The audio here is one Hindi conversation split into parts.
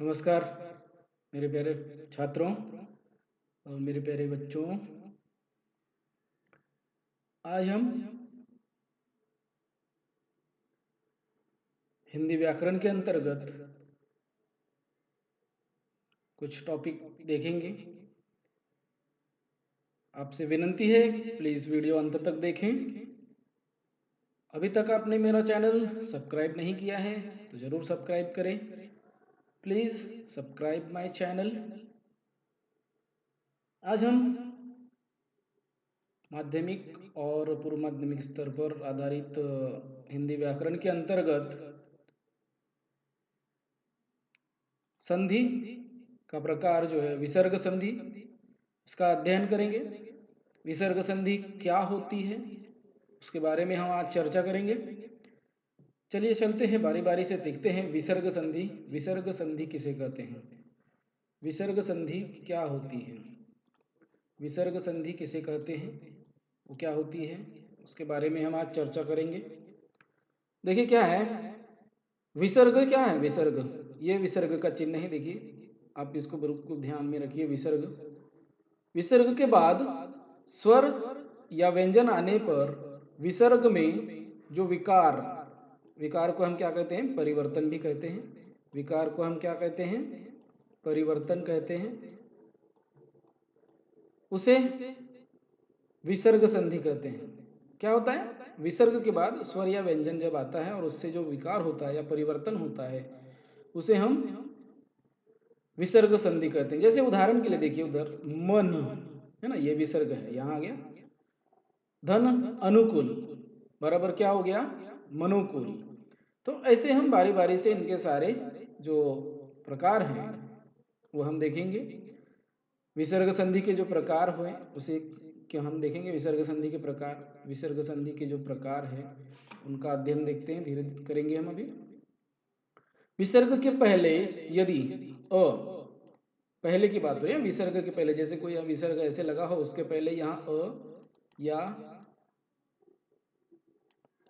नमस्कार मेरे प्यारे छात्रों और मेरे प्यारे बच्चों। आज हम हिंदी व्याकरण के अंतर्गत कुछ टॉपिक देखेंगे। आपसे विनती है प्लीज़ वीडियो अंत तक देखें। अभी तक आपने मेरा चैनल सब्सक्राइब नहीं किया है तो ज़रूर सब्सक्राइब करें। Please subscribe my channel. आज हम माध्यमिक और पूर्व माध्यमिक स्तर पर आधारित हिंदी व्याकरण के अंतर्गत संधि का प्रकार जो है विसर्ग संधि, इसका अध्ययन करेंगे। विसर्ग संधि क्या होती है उसके बारे में हम आज चर्चा करेंगे। चलिए चलते हैं बारी बारी से देखते हैं विसर्ग संधि। विसर्ग संधि किसे कहते हैं, विसर्ग संधि क्या होती है, विसर्ग संधि किसे कहते हैं, वो क्या होती है उसके बारे में हम आज चर्चा करेंगे। देखिए क्या है विसर्ग, क्या है विसर्ग, ये विसर्ग का चिन्ह है। देखिए आप इसको बिल्कुल ध्यान में रखिए। विसर्ग, विसर्ग के बाद स्वर या व्यंजन आने पर विसर्ग में जो विकार, विकार को हम क्या कहते हैं, परिवर्तन भी कहते हैं। विकार को हम क्या कहते हैं, परिवर्तन कहते हैं। उसे विसर्ग संधि कहते हैं। क्या होता है, विसर्ग के बाद स्वर या व्यंजन जब आता है और उससे जो विकार होता है या परिवर्तन होता है उसे हम विसर्ग संधि कहते हैं। जैसे उदाहरण के लिए देखिए, उधर मन है ना, ये विसर्ग है, यहां आ गया। धन अनुकूल बराबर क्या हो गया, मनोकूल। तो ऐसे हम बारी बारी से इनके सारे जो प्रकार हैं वो हम देखेंगे। विसर्ग संधि के जो प्रकार हुए उसे क्या हम देखेंगे, विसर्ग संधि के प्रकार, विसर्ग संधि के जो प्रकार हैं उनका अध्ययन देखते हैं, धीरे धीरे करेंगे हम अभी। विसर्ग के पहले यदि अ, पहले की बात हो रही है, विसर्ग के पहले जैसे कोई विसर्ग ऐसे लगा हो उसके पहले यहाँ अ या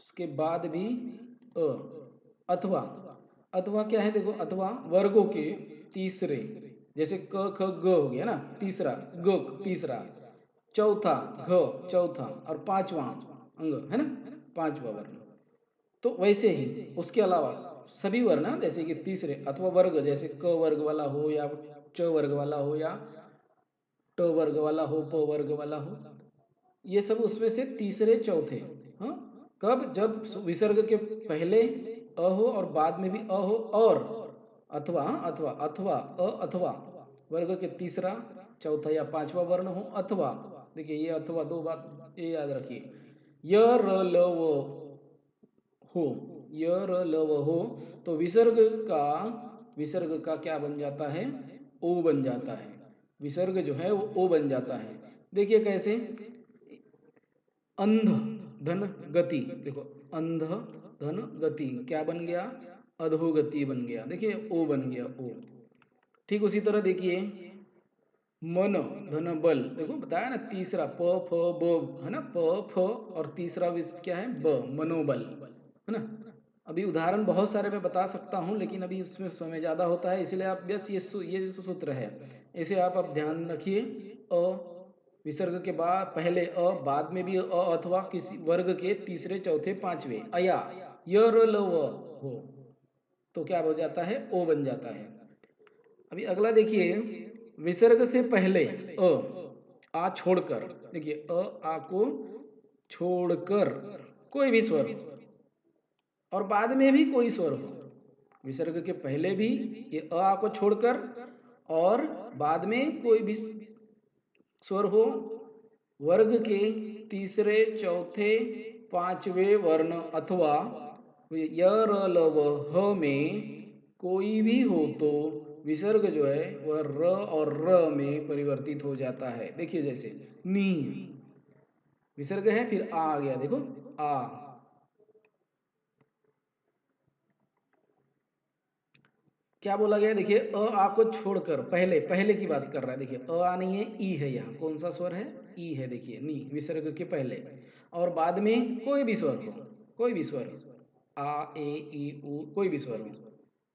उसके बाद भी अ, अथवा, अथवा क्या है देखो, अथवा वर्गों के तीसरे, जैसे क ख ग हो गया ना, तीसरा ग तीसरा, चौथा घ चौथा और पांचवा अंग है ना, पांचवा वर्ण। तो वैसे ही उसके अलावा सभी वर्ण ना, जैसे कि तीसरे अथवा वर्ग, जैसे क वर्ग वाला हो या च वर्ग वाला हो या ट वर्ग वाला हो, प वर्ग वाला हो, ये सब उसमें से तीसरे चौथे। हाँ, कब, जब विसर्ग के पहले अ हो और बाद में भी अ हो, और अथवा, अथवा अथवा अथवा वर्ग के तीसरा चौथा या पांचवा वर्ण हो, अथवा, देखिए ये अथवा दो बात ये याद रखिए, य र ल व हो, य र ल व हो, तो विसर्ग का क्या बन जाता है, ओ बन जाता है। विसर्ग जो है वो ओ बन जाता है। देखिए कैसे, अंध धन गति, देखो अंध धन गति क्या बन गया, अधोगति बन गया। देखिए ओ बन गया ओ। ठीक उसी तरह देखिए मन धन बल, देखो बताया ना, तीसरा प फ ब है ना, प फ और तीसरा क्या है ब, मनोबल है ना। अभी उदाहरण बहुत सारे मैं बता सकता हूँ लेकिन अभी उसमें समय ज़्यादा होता है, इसलिए आप बस ये जो सूत्र है इसे आप ध्यान रखिए। अ विसर्ग के बाद पहले अ, बाद में भी अ, अथवा किसी वर्ग के तीसरे चौथे पांचवे, अया य र ल व हो, तो क्या हो जाता है, ओ बन जाता है। अभी अगला देखिए, विसर्ग से पहले अ, आ छोड़कर, देखिए अ आ को छोड़कर कोई भी स्वर हो और बाद में भी कोई स्वर हो, विसर्ग के पहले भी ये अ आ को छोड़कर और बाद में कोई भी स्वर हो, वर्ग के तीसरे चौथे पांचवे वर्ण अथवा य र ल व ह में कोई भी हो तो विसर्ग जो है वह र और र में परिवर्तित हो जाता है। देखिए जैसे नी विसर्ग है, फिर आ गया, देखो आ, क्या बोला गया, देखिए अ आ को छोड़कर, पहले पहले की बात कर रहा है। देखिए अ आ नहीं है, ई है, यहाँ कौन सा स्वर है, ई है। देखिए नी विसर्ग के पहले और बाद में कोई भी स्वर हो, कोई भी स्वर, आ ए ई उ कोई भी स्वर हो,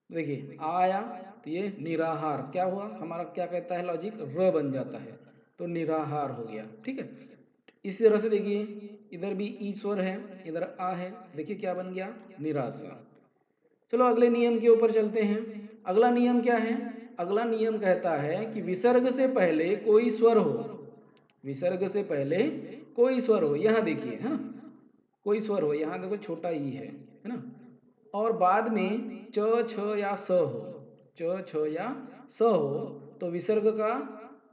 देखिए आया तो ये निराहार क्या हुआ, हमारा क्या कहता है लॉजिक, र बन जाता है तो निराहार हो गया। ठीक है, इसी तरह से देखिए इधर भी ईश्वर है, इधर आ है, देखिए क्या बन गया, निराशा। चलो अगले नियम के ऊपर चलते हैं। अगला नियम क्या है, अगला नियम कहता है कि विसर्ग से पहले कोई स्वर हो, विसर्ग से पहले कोई स्वर हो, यहाँ देखिए है ना, कोई स्वर हो, यहाँ देखो छोटा ई है ना, और बाद में च छ या स हो, च छ या स हो, तो विसर्ग का,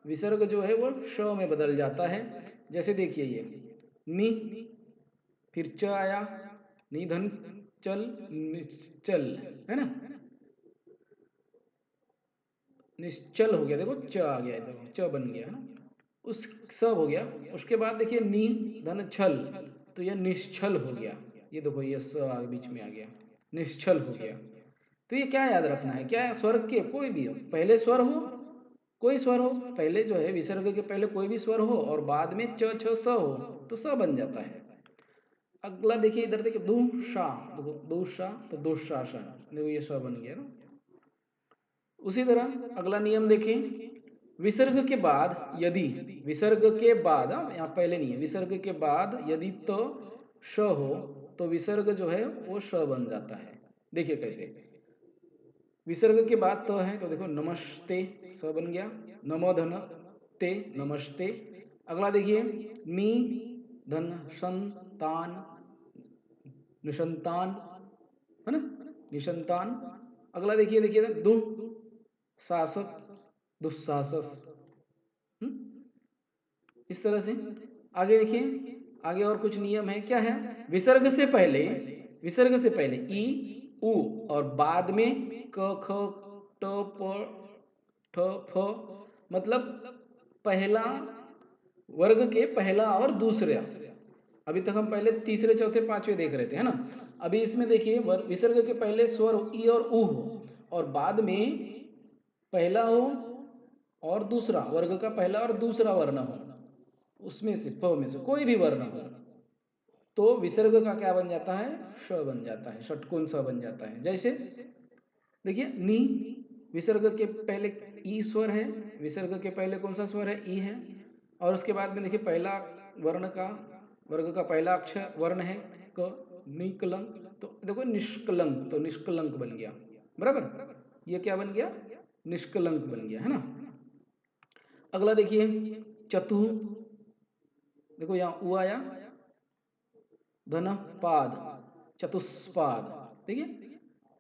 विसर्ग जो है वो श में बदल जाता है। जैसे देखिए ये नि, फिर च आया, निधन चल, निश्चल, है ना, निश्चल हो गया, देखो च आ गया, देखो च बन गया है ना, उस सब हो गया। उसके बाद देखिए नी धन छल, तो यह निश्चल हो गया, ये देखो ये स बीच में आ गया, निश्चल हो गया। तो ये क्या याद रखना है, क्या स्वर के कोई भी हो, पहले स्वर हो, कोई स्वर हो, पहले जो है विसर्ग के पहले कोई भी स्वर हो और बाद में च छ स हो तो स बन जाता है। अगला देखिए इधर देखिए दुशा, देखो दुशा तो दुशासन, देखो ये स बन गया ना। उसी तरह अगला नियम देखें, विसर्ग के बाद यदि, विसर्ग के बाद, यहाँ पहले नहीं है, विसर्ग के बाद यदि तो श हो तो विसर्ग जो है वो श बन जाता है। देखिए कैसे, विसर्ग के बाद तो है तो देखो नमस्ते, स बन गया, नमो धन ते, नमस्ते। अगला देखिए नी धन संतान, निसंतान, है ना, निसंतान। अगला देखिए, देखिए दु शासक, दुस्साहस, इस तरह से। आगे देखिए, आगे और कुछ नियम है, क्या है, विसर्ग से पहले, विसर्ग से पहले ई उ और बाद में क ख ट प ठ फ, मतलब पहला वर्ग के पहला और दूसरा, अभी तक हम पहले तीसरे चौथे पांचवे देख रहे थे है ना, अभी इसमें देखिए विसर्ग के पहले स्वर ई और उ हो और बाद में पहला हो और दूसरा, वर्ग का पहला और दूसरा वर्ण हो, उसमें से प में से कोई भी वर्ण हो तो विसर्ग का क्या बन जाता है, श बन जाता है, षटकोण स बन जाता है। जैसे देखिए नी, विसर्ग के पहले ई स्वर है, विसर्ग के पहले कौन सा स्वर है, ई है, और उसके बाद में देखिए पहला वर्ण का, वर्ग का पहला अक्षर वर्ण है क, निकलंक, तो देखो निष्कलंक, तो निष्कलंक बन गया, बराबर, ये क्या बन गया, निष्कलंक बन गया है ना। अगला देखिए चतु, देखो यहाँ उ आया, धन पाद, चतुष्पाद, ठीक है,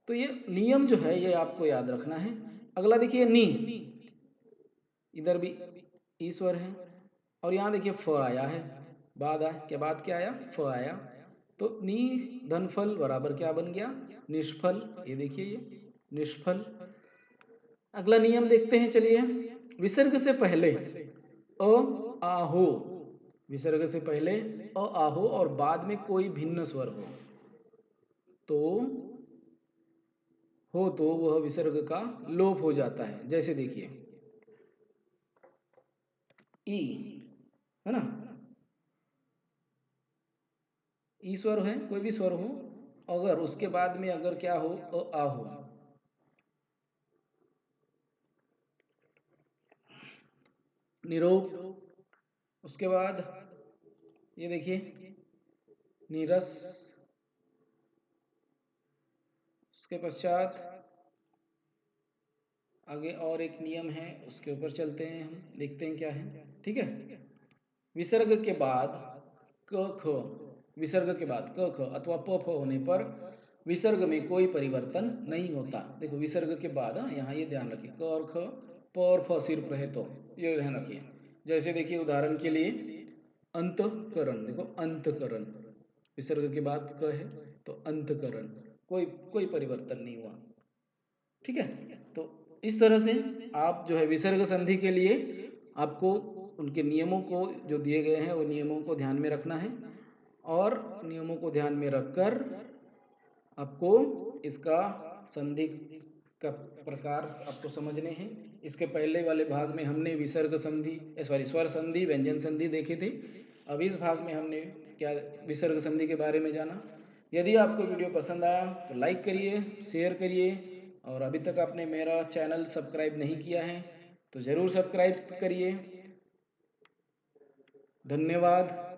तो ये नियम जो है ये आपको याद रखना है। अगला देखिए नी, इधर भी ईश्वर है और यहाँ देखिए फ आया है, बाद आया, के बाद क्या आया, फ आया, तो नी धनफल बराबर क्या बन गया, निष्फल, ये देखिए ये निष्फल। अगला नियम देखते हैं चलिए, विसर्ग से पहले अ आहो, विसर्ग से पहले अ आहो और बाद में कोई भिन्न स्वर तो तो वह विसर्ग का लोप हो जाता है। जैसे देखिए ई, है ना, ई स्वर है, कोई भी स्वर हो, अगर उसके बाद में अगर क्या हो, आ हो, निरोप, उसके बाद ये देखिए नीरस, उसके पश्चात आगे और एक नियम है उसके ऊपर चलते हैं, हम देखते हैं क्या है, ठीक है। विसर्ग के बाद क ख, विसर्ग के बाद क ख अथवा प फ होने पर विसर्ग में कोई परिवर्तन नहीं होता। देखो विसर्ग के बाद यहाँ ये ध्यान रखिए, क और ख, प और फ सिर्फ रहे तो ये ध्यान रखिए। जैसे देखिए उदाहरण के लिए अंतकरण, देखो अंतकरण, विसर्ग के बाद क है तो अंतकरण, कोई कोई परिवर्तन नहीं हुआ, ठीक है। तो इस तरह से आप जो है विसर्ग संधि के लिए आपको उनके नियमों को जो दिए गए हैं वो नियमों को ध्यान में रखना है और नियमों को ध्यान में रखकर आपको इसका संधि का प्रकार आपको समझने हैं। इसके पहले वाले भाग में हमने विसर्ग संधि, सॉरी स्वर संधि, व्यंजन संधि देखे थे। अब इस भाग में हमने क्या विसर्ग संधि के बारे में जाना। यदि आपको वीडियो पसंद आया तो लाइक करिए, शेयर करिए और अभी तक आपने मेरा चैनल सब्सक्राइब नहीं किया है तो ज़रूर सब्सक्राइब करिए। धन्यवाद।